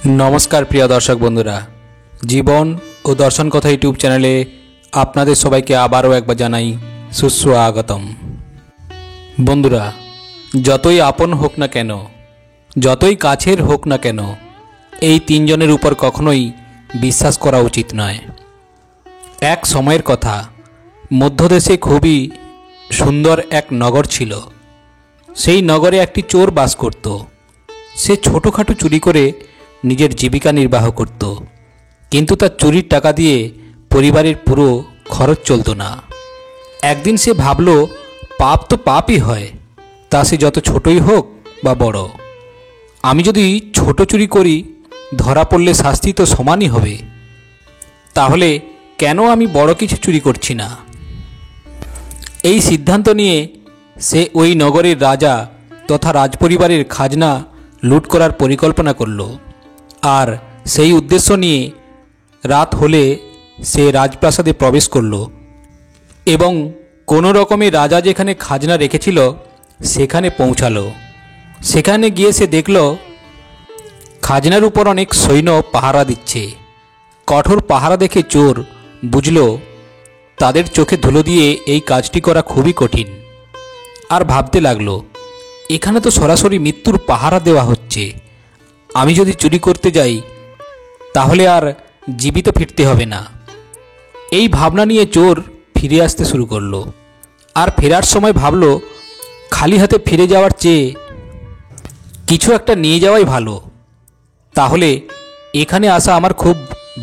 नमस्कार प्रिय दर्शक बंधुरा जीवन और दर्शन कथा यूट्यूब चैनले आपनादेर सबाइके आबारो एकबार जानाई सुस्वागतम। बंधुरा जतई आपन होक ना केन जतई काछेर होक ना केन এই তিনজনের উপর কখনোই বিশ্বাস করা উচিত নয়। এক সময়ের কথা মধ্যদেশে খুবই সুন্দর এক নগর ছিল। সেই নগরে একটি চোর বাস করত। সে ছোটখাটো চুরি করে নিজের জীবিকা নির্বাহ করত, কিন্তু তার চুরির টাকা দিয়ে পরিবারের পুরো খরচ চলত না। একদিন সে ভাবল পাপ তো পাপই হয়, তা সে যত ছোটই হোক বা বড়। আমি যদি ছোট চুরি করি ধরা পড়লে শাস্তি তো সমানই হবে, তাহলে কেন আমি বড় কিছু চুরি করছি না। এই সিদ্ধান্ত নিয়ে সে ওই নগরের রাজা তথা রাজপরিবারের খাজনা লুট করার পরিকল্পনা করল। আর সেই উদ্দেশ্য নিয়ে রাত হলে সে রাজপ্রাসাদে প্রবেশ করল এবং কোনো রকমে রাজা যেখানে খাজনা রেখেছিল সেখানে পৌঁছালো। সেখানে গিয়ে সে দেখল খাজনার উপর অনেক সৈন্য পাহারা দিচ্ছে। কঠোর পাহারা দেখে চোর বুঝল তাদের চোখে ধুলো দিয়ে এই কাজটি করা খুবই কঠিন। আর ভাবতে লাগলো এখানে তো সরাসরি মৃত্যুর পাহারা দেওয়া হচ্ছে, আমি যদি চুরি করতে যাই তাহলে আর জীবিত ফিরতে হবে না। এই ভাবনা নিয়ে চোর ফিরে আসতে শুরু করলো। আর ফেরার সময় ভাবলো খালি হাতে ফিরে যাওয়ার চেয়ে কিছু একটা নিয়ে যাওয়াই ভালো, তাহলে এখানে আসা আমার খুব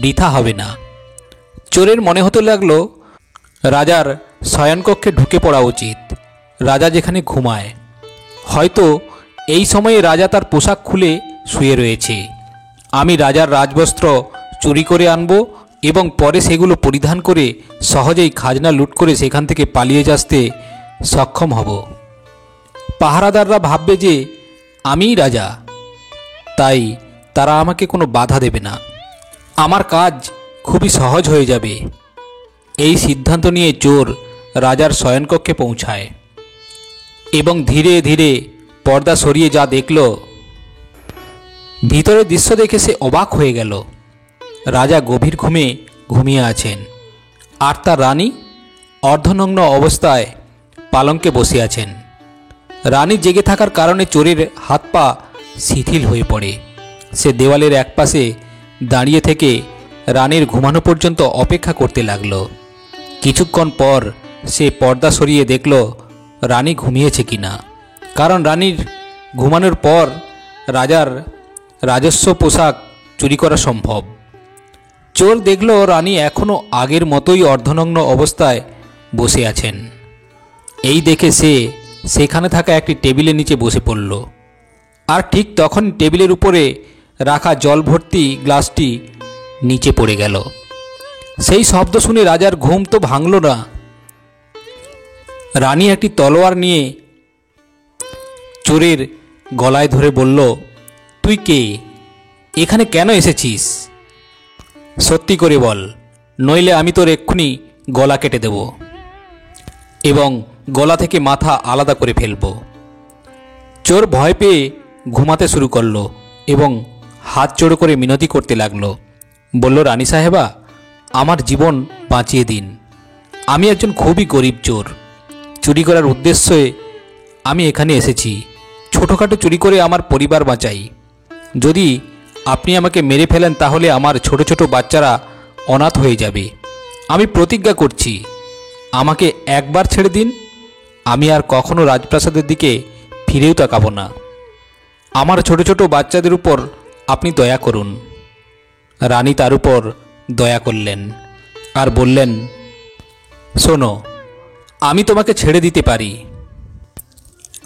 বৃথা হবে না। চোরের মনে হতে লাগলো রাজার শয়নকক্ষে ঢুকে পড়া উচিত, রাজা যেখানে ঘুমায়। হয়তো এই সময়ে রাজা তার পোশাক খুলে শুয়ে রয়েছে। আমি রাজার রাজবস্ত্র চুরি করে আনবো এবং পরে সেগুলো পরিধান করে সহজেই খাজনা লুট করে সেখান থেকে পালিয়ে আসতে সক্ষম হব। পাহারাদাররা ভাববে যে আমিই রাজা, তাই তারা আমাকে কোনো বাধা দেবে না, আমার কাজ খুবই সহজ হয়ে যাবে। এই সিদ্ধান্ত নিয়ে চোর রাজার শয়নকক্ষে পৌঁছায় এবং ধীরে ধীরে পর্দা সরিয়ে যা দেখল, ভিতরের দৃশ্য দেখে সে অবাক হয়ে গেল। রাজা গভীর ঘুমে ঘুমিয়ে আছেন আর তার রানী অর্ধনগ্ন অবস্থায় পালঙ্কে বসে আছেন। রানী জেগে থাকার কারণে চোরের হাত পা শিথিল হয়ে পড়ে। সে দেওয়ালের একপাশে দাঁড়িয়ে থেকে রানীর ঘুমানো পর্যন্ত অপেক্ষা করতে লাগলো। কিছুক্ষণ পর সে পর্দা সরিয়ে দেখল রানী ঘুমিয়েছে কিনা, কারণ রানীর ঘুমানোর পর রাজার রাজস্ব পোশাক চুরি করা সম্ভব। চোর দেখল রানী এখনও আগের মতোই অর্ধনগ্ন অবস্থায় বসে আছেন। এই দেখে সে সেখানে থাকা একটি টেবিলের নিচে বসে পড়ল। আর ঠিক তখন টেবিলের উপরে রাখা জল ভর্তি গ্লাসটি নিচে পড়ে গেল। সেই শব্দ শুনে রাজার ঘুম তো ভাঙল না। রানী একটি তলোয়ার নিয়ে চোরের গলায় ধরে বলল, তুই কে? এখানে কেন এসেছিস? সত্যি করে বল, নইলে আমি তোর এক্ষুনি গলা কেটে দেব এবং গলা থেকে মাথা আলাদা করে ফেলব। চোর ভয় পেয়ে ঘুমাতে শুরু করলো এবং হাত জোড়ো করে মিনতি করতে লাগলো। বলল, রানী সাহেবা, আমার জীবন বাঁচিয়ে দিন। আমি একজন খুবই গরিব চোর। চুরি করার উদ্দেশ্যে আমি এখানে এসেছি। ছোটোখাটো চুরি করে আমার পরিবার বাঁচাই। যদি আপনি আমাকে মেরে ফেলেন তাহলে আমার ছোট ছোট বাচ্চারা অনাথ হয়ে যাবে। আমি প্রতিজ্ঞা করছি, আমাকে একবার ছেড়ে দিন, আমি আর কখনো রাজপ্রাসাদের দিকে ফিরেও তাকাবো না। আমার ছোট ছোট বাচ্চাদের উপর আপনি দয়া করুন। রানী তার উপর দয়া করলেন আর বললেন, শোনো, আমি তোমাকে ছেড়ে দিতে পারি।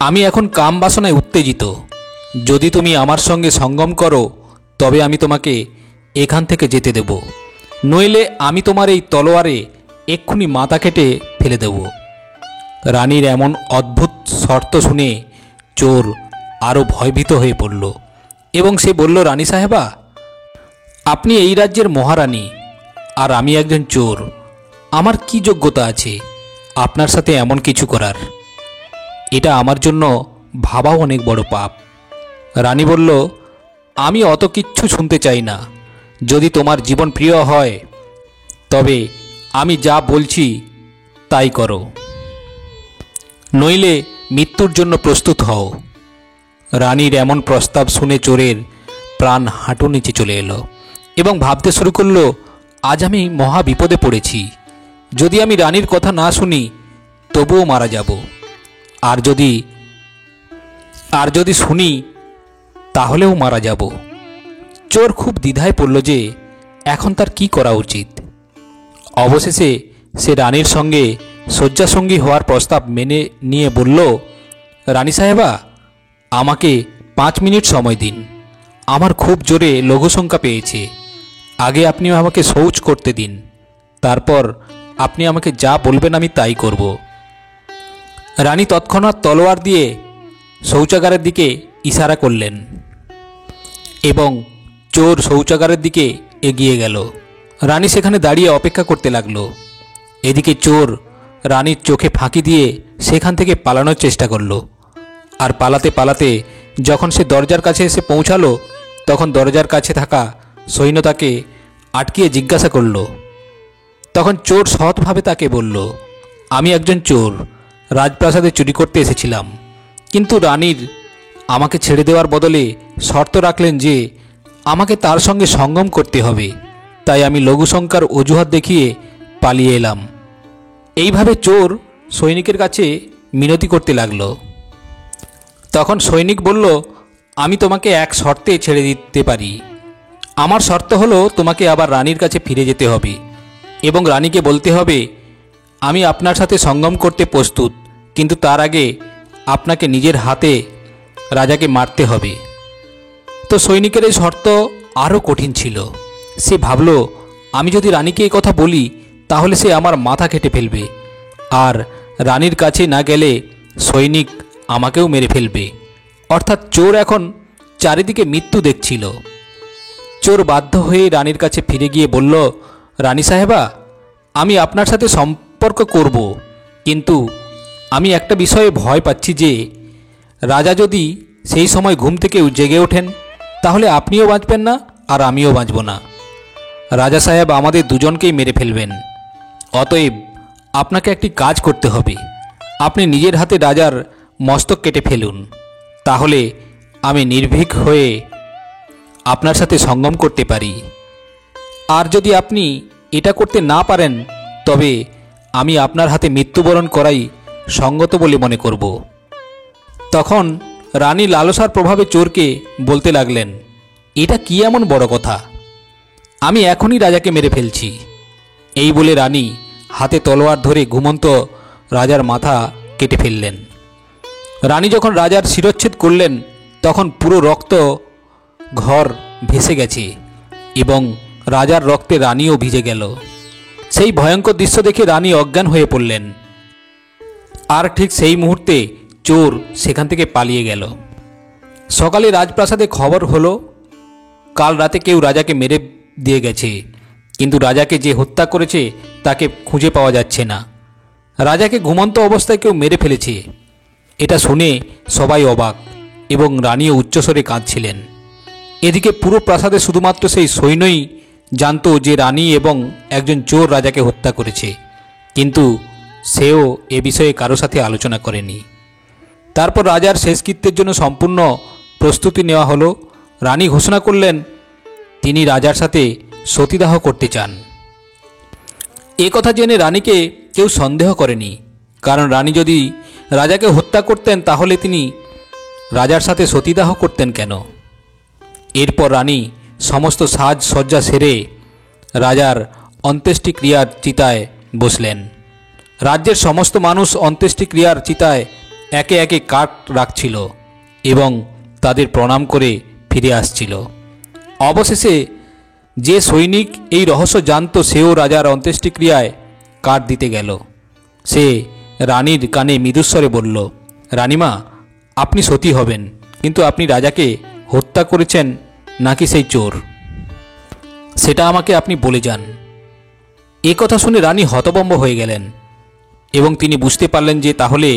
আমি এখন কাম বাসনায় উত্তেজিত। যদি তুমি আমার সঙ্গে সঙ্গম করো তবে আমি তোমাকে এখান থেকে যেতে দেব, নইলে আমি তোমার এই তলোয়ারে এক্ষুনি মাথা কেটে ফেলে দেব। রানীর এমন অদ্ভুত শর্ত শুনে চোর আরও ভয়ভীত হয়ে পড়ল এবং সে বলল, রানী সাহেবা, আপনি এই রাজ্যের মহারানী আর আমি একজন চোর। আমার কি যোগ্যতা আছে আপনার সাথে এমন কিছু করার? এটা আমার জন্য ভাবাও অনেক বড় পাপ। রানী বলল, আমি অত কিচ্ছু শুনতে চাই না। যদি তোমার জীবন প্রিয় হয় তবে আমি যা বলছি তাই করো, নইলে মৃত্যুর জন্য প্রস্তুত হও। রানীর এমন প্রস্তাব শুনে চোরের প্রাণ হাঁটু নিচে চলে এলো এবং ভাবতে শুরু করলো, আজ আমি মহা বিপদে পড়েছি। যদি আমি রানীর কথা না শুনি তবুও মারা যাব, আর যদি শুনি তাহলেও মারা যাব। চোর খুব দ্বিধায় পড়ল যে এখন তার কি করা উচিত। অবশেষে সে রানীর সঙ্গে শয্যাসঙ্গী হওয়ার প্রস্তাব মেনে নিয়ে বলল, রানী সাহেবা, আমাকে 5 মিনিট সময় দিন। আমার খুব জোরে লঘুশঙ্কা পেয়েছে। আগে আপনি আমাকে শৌচ করতে দিন, তারপর আপনি আমাকে যা বলবেন আমি তাই করব। রানী তৎক্ষণাৎ তলোয়ার দিয়ে শৌচাগারের দিকে ইশারা করলেন এবং চোর শৌচাগারের দিকে এগিয়ে গেল। রানী সেখানে দাঁড়িয়ে অপেক্ষা করতে লাগলো। এদিকে চোর রানীর চোখে ফাঁকি দিয়ে সেখান থেকে পালানোর চেষ্টা করল। আর পালাতে পালাতে যখন সে দরজার কাছে এসে পৌঁছালো, তখন দরজার কাছে থাকা সৈন্য তাকে আটকিয়ে জিজ্ঞাসা করল। তখন চোর সৎভাবে তাকে বলল, আমি একজন চোর, রাজপ্রাসাদে চুরি করতে এসেছিলাম। কিন্তু রানীর আমাকে ছেড়ে দেওয়ার বদলে শর্ত রাখলেন যে আমাকে তার সঙ্গে সঙ্গম করতে হবে, তাই আমি লঘুশঙ্কার অজুহাত দেখিয়ে পালিয়ে এলাম। এইভাবে চোর সৈনিকের কাছে মিনতি করতে লাগলো। তখন সৈনিক বলল, আমি তোমাকে এক শর্তে ছেড়ে দিতে পারি। আমার শর্ত হলো তোমাকে আবার রানীর কাছে ফিরে যেতে হবে এবং রানীকে বলতে হবে, আমি আপনার সাথে সঙ্গম করতে প্রস্তুত, কিন্তু তার আগে আপনাকে নিজের হাতে রাজাকে মারতে হবে। তো সৈনিকের এই শর্ত আরও কঠিন ছিল। সে ভাবল, আমি যদি রানীকে এই কথা বলি তাহলে সে আমার মাথা কেটে ফেলবে, আর রানীর কাছে না গেলে সৈনিক আমাকেও মেরে ফেলবে। অর্থাৎ চোর এখন চারিদিকে মৃত্যু দেখছিল। চোর বাধ্য হয়ে রানীর কাছে ফিরে গিয়ে বলল, রানী সাহেবা, আমি আপনার সাথে সম্পর্ক করব, কিন্তু আমি একটা বিষয়ে ভয় পাচ্ছি যে রাজা যদি সেই সময় ঘুম থেকে জেগে ওঠেন তাহলে আপনিও বাঁচবেন না আর আমিও বাঁচব না। রাজা সাহেব আমাদের দুজনকেই মেরে ফেলবেন। অতএব আপনাকে একটি কাজ করতে হবে। আপনি নিজের হাতে রাজার মস্তক কেটে ফেলুন, তাহলে আমি নির্ভীক হয়ে আপনার সাথে সঙ্গম করতে পারি। আর যদি আপনি এটা করতে না পারেন তবে আমি আপনার হাতে মৃত্যুবরণ করাই সঙ্গত বলে মনে করব। তখন রানী লালসার প্রভাবে চোরকে বলতে লাগলেন, এটা কি এমন বড় কথা, আমি এখনই রাজাকে মেরে ফেলছি। এই বলে রানী হাতে তলোয়ার ধরে ঘুমন্ত রাজার মাথা কেটে ফেললেন। রানী যখন রাজার শিরচ্ছেদ করলেন তখন পুরো রক্ত ঘর ভেসে গেছে এবং রাজার রক্তে রানীও ভিজে গেল। সেই ভয়ঙ্কর দৃশ্য দেখে রানী অজ্ঞান হয়ে পড়লেন। আর ঠিক সেই মুহূর্তে চোর সেখান থেকে পালিয়ে গেল। সকালে রাজপ্রাসাদে খবর হলো, কাল রাতে কেউ রাজাকে মেরে দিয়ে গেছে, কিন্তু রাজাকে যে হত্যা করেছে তাকে খুঁজে পাওয়া যাচ্ছে না। রাজাকে ঘুমন্ত অবস্থায় কেউ মেরে ফেলেছে। এটা শুনে সবাই অবাক এবং রানীও উচ্চস্বরে কাঁদছিলেন। এদিকে পুরো প্রাসাদে শুধুমাত্র সেই সৈন্যই জানত যে রানী এবং একজন চোর রাজাকে হত্যা করেছে, কিন্তু সেও এ বিষয়ে কারো সাথে আলোচনা করেনি। তারপর রাজার শেষকৃত্যের জন্য সম্পূর্ণ প্রস্তুতি নেওয়া হলো। রানী ঘোষণা করলেন তিনি রাজার সাথে সতীদাহ করতে চান। এ কথা জেনে রানীকে কেউ সন্দেহ করেনি, কারণ রানী যদি রাজাকে হত্যা করতেন তাহলে তিনি রাজার সাথে সতীদাহ করতেন কেন। এরপর রানী সমস্ত সাজসজ্জা সেরে রাজার অন্ত্যেষ্টিক্রিয়ার চিতায় বসলেন। রাজ্যের সমস্ত মানুষ অন্ত্যেষ্টিক্রিয়ার চিতায় একে একে কাঠ রাখছিল এবং তাদের প্রণাম করে ফিরে আসছিল। অবশেষে যে সৈনিক এই রহস্য জানত সেও রাজার অন্ত্যেষ্টিক্রিয়ায় কাঠ দিতে গেল। সে রানীর কানে মৃদুস্বরে বলল, রানীমা, আপনি সতী হবেন, কিন্তু আপনি রাজাকে হত্যা করেছেন নাকি সেই চোর, সেটা আমাকে আপনি বলে যান। এ কথা শুনে রানী হতভম্ব হয়ে গেলেন এবং তিনি বুঝতে পারলেন যে তাহলে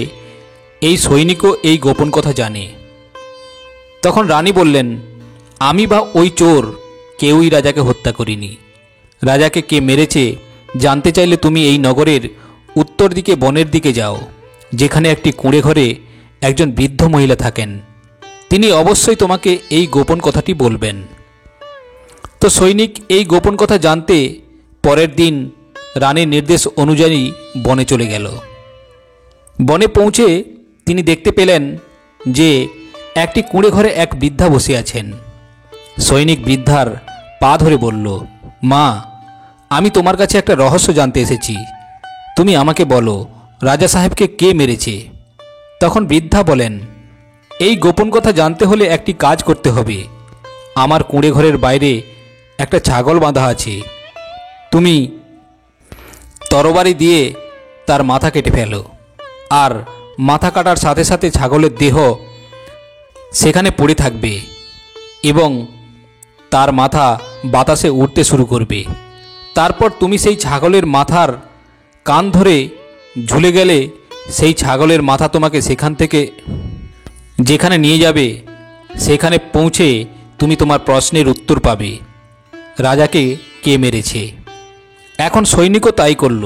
এই সৈনিকও এই গোপন কথা জানে। তখন রানী বললেন, আমি বা ওই চোর কেউই রাজাকে হত্যা করিনি। রাজাকে কে মেরেছে জানতে চাইলে তুমি এই নগরের উত্তর দিকে বনের দিকে যাও, যেখানে একটি কুঁড়ে ঘরে একজন বৃদ্ধ মহিলা থাকেন। তিনি অবশ্যই তোমাকে এই গোপন কথাটি বলবেন। তো সৈনিক এই গোপন কথা জানতে পরের দিন রানীর নির্দেশ অনুযায়ী বনে চলে গেল। বনে পৌঁছে তিনি দেখতে পেলেন যে একটি কুঁড়ে ঘরে এক বৃদ্ধা বসে আছেন। সৈনিক বৃদ্ধার পা ধরে বলল, মা, আমি তোমার কাছে একটা রহস্য জানতে এসেছি। তুমি আমাকে বলো, রাজা সাহেবকে কে মেরেছে? তখন বৃদ্ধা বলেন, এই গোপন কথা জানতে হলে একটি কাজ করতে হবে। আমার কুঁড়ে ঘরের বাইরে একটা ছাগল বাঁধা আছে। তুমি তরবারি দিয়ে তার মাথা কেটে ফেলো, আর মাথা কাটার সাথে সাথে ছাগলের দেহ সেখানে পড়ে থাকবে এবং তার মাথা বাতাসে উড়তে শুরু করবে। তারপর তুমি সেই ছাগলের মাথার কান ধরে ঝুলে গেলে সেই ছাগলের মাথা তোমাকে সেখান থেকে যেখানে নিয়ে যাবে, সেখানে পৌঁছে তুমি তোমার প্রশ্নের উত্তর পাবে, রাজাকে কে মেরেছে। এখন সৈনিকও তাই করল।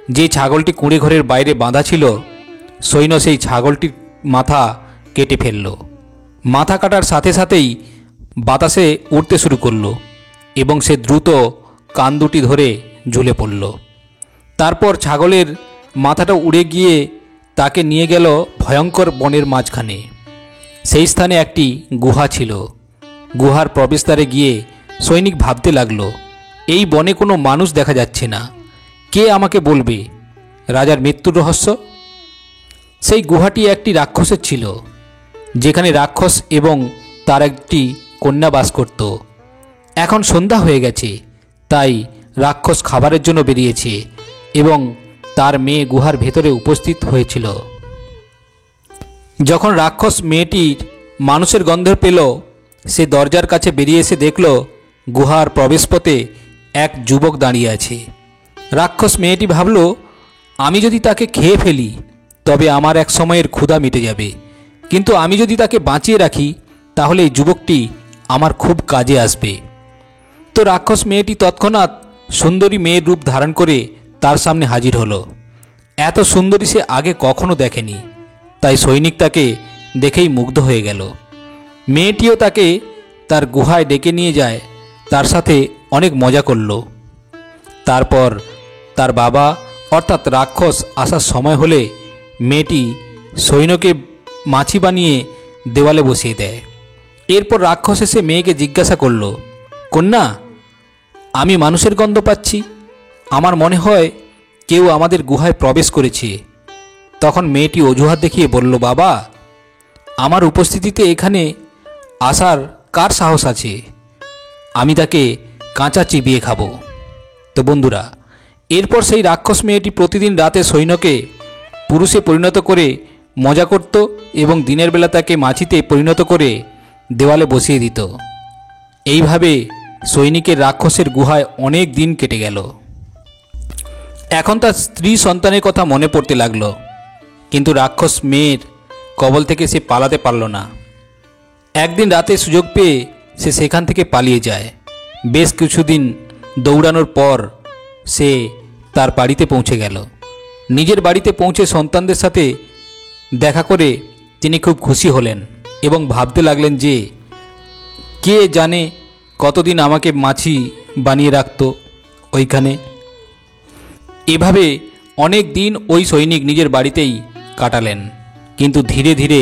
যে ছাগলটি কুঁড়ে ঘরের বাইরে বাঁধা ছিল, সৈন্য সেই ছাগলটির মাথা কেটে ফেলল। মাথা কাটার সাথে সাথেই বাতাসে উড়তে শুরু করল এবং সে দ্রুত কান দুটি ধরে ঝুলে পড়ল। তারপর ছাগলের মাথাটা উড়ে গিয়ে তাকে নিয়ে গেল ভয়ঙ্কর বনের মাঝখানে। সেই স্থানে একটি গুহা ছিল। গুহার প্রবেশদ্বারে গিয়ে সৈনিক ভাবতে লাগলো, এই বনে কোনো মানুষ দেখা যাচ্ছে না, কে আমাকে বলবে রাজার মৃত্যুর রহস্য? সেই গুহাটি একটি রাক্ষসের ছিল, যেখানে রাক্ষস এবং তার একটি কন্যা বাস করত। এখন সন্ধ্যা হয়ে গেছে, তাই রাক্ষস খাবারের জন্য বেরিয়েছে এবং তার মেয়ে গুহার ভেতরে উপস্থিত হয়েছিল। যখন রাক্ষস মেয়েটির মানুষের গন্ধ পেল, সে দরজার কাছে বেরিয়ে এসে দেখল গুহার প্রবেশপথে এক যুবক দাঁড়িয়ে আছে। রাক্ষস মেয়েটি ভাবল, আমি যদি তাকে খেয়ে ফেলি তবে আমার এক সময়ের ক্ষুধা মিটে যাবে, কিন্তু আমি যদি তাকে বাঁচিয়ে রাখি তাহলে এই যুবকটি আমার খুব কাজে আসবে। তো রাক্ষস মেয়েটি তৎক্ষণাৎ সুন্দরী মেয়ের রূপ ধারণ করে তার সামনে হাজির হলো। এত সুন্দরী সে আগে কখনো দেখেনি, তাই সৈনিক তাকে দেখেই মুগ্ধ হয়ে গেল। মেয়েটিও তাকে তার গুহায় ডেকে নিয়ে যায়, তার সাথে অনেক মজা করল। তারপর তার বাবা অর্থাৎ রাক্ষস আসার সময় হলে মেয়েটি সৈন্যকে মাছি বানিয়ে দেওয়ালে বসিয়ে দেয়। এরপর রাক্ষস এসে মেয়েকে জিজ্ঞাসা করল, কন্যা, আমি মানুষের গন্ধ পাচ্ছি, আমার মনে হয় কেউ আমাদের গুহায় প্রবেশ করেছে। তখন মেয়েটি অজুহাত দেখিয়ে বলল, বাবা, আমার উপস্থিতিতে এখানে আসার কার সাহস আছে? আমি তাকে কাঁচা চিবিয়ে খাবো। তো বন্ধুরা, এরপর সেই রাক্ষস মেয়েটি প্রতিদিন রাতে সৈন্যকে পুরুষে পরিণত করে মজা করত এবং দিনের বেলা তাকে মাছিতে পরিণত করে দেওয়ালে বসিয়ে দিত। এইভাবে সৈনিকের রাক্ষসের গুহায় অনেক দিন কেটে গেল। এখন তার স্ত্রী সন্তানের কথা মনে পড়তে লাগলো, কিন্তু রাক্ষস মেয়ের কবল থেকে সে পালাতে পারল না। একদিন রাতে সুযোগ পেয়ে সে সেখান থেকে পালিয়ে যায়। বেশ কিছুদিন দৌড়ানোর পর সে তার বাড়িতে পৌঁছে গেল। নিজের বাড়িতে পৌঁছে সন্তানদের সাথে দেখা করে তিনি খুব খুশি হলেন এবং ভাবতে লাগলেন যে কে জানে কতদিন আমাকে মাছি বানিয়ে রাখত ওইখানে। এভাবে অনেক দিন ওই সৈনিক নিজের বাড়িতেই কাটালেন, কিন্তু ধীরে ধীরে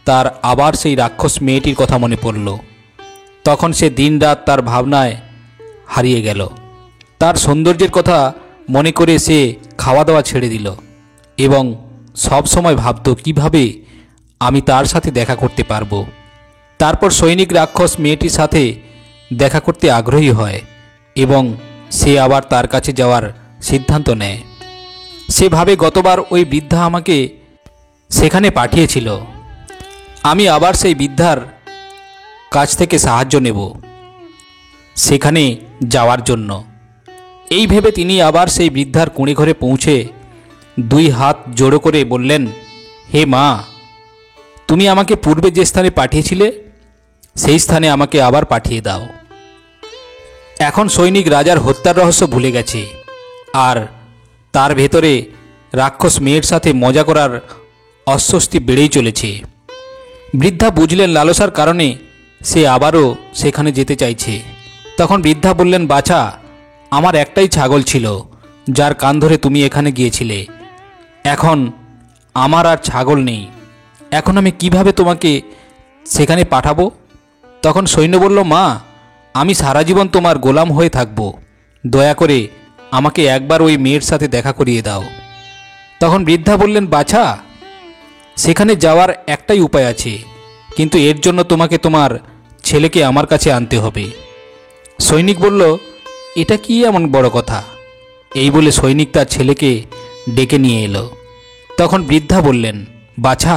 তার আবার সেই রাক্ষস মেয়েটির কথা মনে পড়ল। তখন সে দিনরাত তার ভাবনায় হারিয়ে গেল। তার সৌন্দর্যের কথা মনে করে সে খাওয়া দাওয়া ছেড়ে দিল এবং সব সময় ভাবত কিভাবে আমি তার সাথে দেখা করতে পারবো। তারপর সৈনিক রাক্ষস মেয়েটির সাথে দেখা করতে আগ্রহী হয় এবং সে আবার তার কাছে যাওয়ার সিদ্ধান্ত নেয়। সে ভাবে, গতবার ওই বৃদ্ধা আমাকে সেখানে পাঠিয়েছিল, আমি আবার সেই বৃদ্ধার কাছ থেকে সাহায্য নেব সেখানে যাওয়ার জন্য। এই ভেবে তিনি আবার সেই বৃদ্ধার কুঁড়ে ঘরে পৌঁছে দুই হাত জোড়ো করে বললেন, হে মা, তুমি আমাকে পূর্বে যে স্থানে পাঠিয়েছিলে সেই স্থানে আমাকে আবার পাঠিয়ে দাও। এখন সৈনিক রাজার হত্যার রহস্য ভুলে গেছে, আর তার ভেতরে রাক্ষস মেয়ের সাথে মজা করার অস্বস্তি বেড়েই চলেছে। বৃদ্ধা বুঝলেন লালসার কারণে সে আবারও সেখানে যেতে চাইছে। তখন বৃদ্ধা বললেন, বাছা, আমার একটাই ছাগল ছিল যার কান ধরে তুমি এখানে গিয়েছিলে। এখন আমার আর ছাগল নেই, এখন আমি কিভাবে তোমাকে সেখানে পাঠাবো? তখন সৈন্য বলল, মা, আমি সারা জীবন তোমার গোলাম হয়ে থাকব, দয়া করে আমাকে একবার ওই মেয়ের সাথে দেখা করিয়ে দাও। তখন বৃদ্ধা বললেন, বাছা, সেখানে যাওয়ার একটাই উপায় আছে, কিন্তু এর জন্য তোমাকে তোমার ছেলেকে আমার কাছে আনতে হবে। সৈনিক বলল, এটা কি এমন বড় কথা? এই বলে সৈনিক তার ছেলেকে ডেকে নিয়ে এলো। তখন বৃদ্ধা বললেন, বাছা,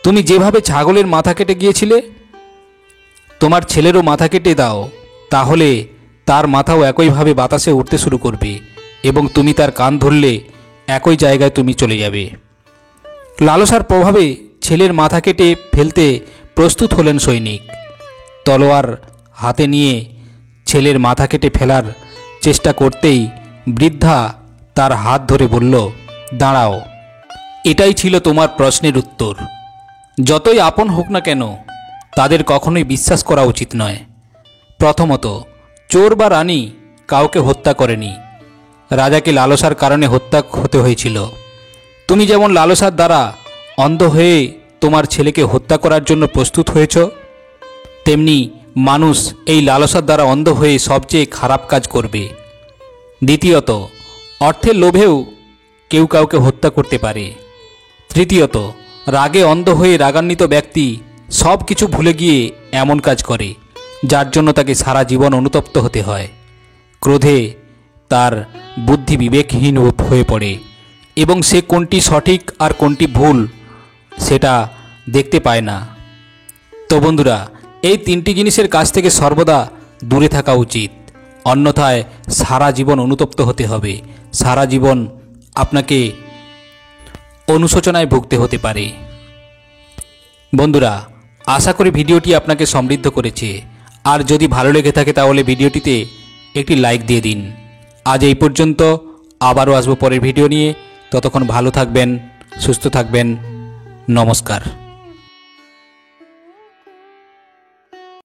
তুমি যেভাবে ছাগলের মাথা কেটে গিয়েছিলে, তোমার ছেলেরও মাথা কেটে দাও, তাহলে তার মাথাও একইভাবে বাতাসে উঠতে শুরু করবে এবং তুমি তার কান ধরলে একই জায়গায় তুমি চলে যাবে। লালসার প্রভাবে ছেলের মাথা কেটে ফেলতে প্রস্তুত হলেন সৈনিক। তলোয়ার হাতে নিয়ে ছেলের মাথা কেটে ফেলার চেষ্টা করতেই বৃদ্ধা তার হাত ধরে বলল, দাঁড়াও, এটাই ছিল তোমার প্রশ্নের উত্তর। যতই আপন হোক না কেন, তাদের কখনোই বিশ্বাস করা উচিত নয়। প্রথমত, চোর বা রানী কাউকে হত্যা করেনি, রাজাকে লালসার কারণে হত্যা হতে হয়েছিল। তুমি যেমন লালসার দ্বারা অন্ধ হয়ে তোমার ছেলেকে হত্যা করার জন্য প্রস্তুত হয়েছ, তেমনি মানুষ এই লালসার দ্বারা অন্ধ হয়ে সবচেয়ে খারাপ কাজ করবে। দ্বিতীয়ত, অর্থের লোভেও কেউ কাউকে হত্যা করতে পারে। তৃতীয়ত, রাগে অন্ধ হয়ে রাগান্বিত ব্যক্তি সব কিছু ভুলে গিয়ে এমন কাজ করে যার জন্য তাকে সারা জীবন অনুতপ্ত হতে হয়। ক্রোধে তার বুদ্ধি বিবেকহীন হয়ে পড়ে এবং সে কোনটি সঠিক আর কোনটি ভুল সেটা দেখতে পায় না। তো বন্ধুরা, এই তিনটি জিনিসের কাছ থেকে সর্বদা দূরে থাকা উচিত, অন্যথায় সারা জীবন অনুতপ্ত হতে হবে, সারা জীবন আপনাকে অনুশোচনায় ভুগতে হতে পারে। বন্ধুরা, আশা করি ভিডিওটি আপনাকে সমৃদ্ধ করেছে, আর যদি ভালো লেগে থাকে তাহলে ভিডিওটিতে একটি লাইক দিয়ে দিন। আজ এই পর্যন্ত, আবারও আসবো পরের ভিডিও নিয়ে। ততক্ষণ ভালো থাকবেন, সুস্থ থাকবেন। নমস্কার।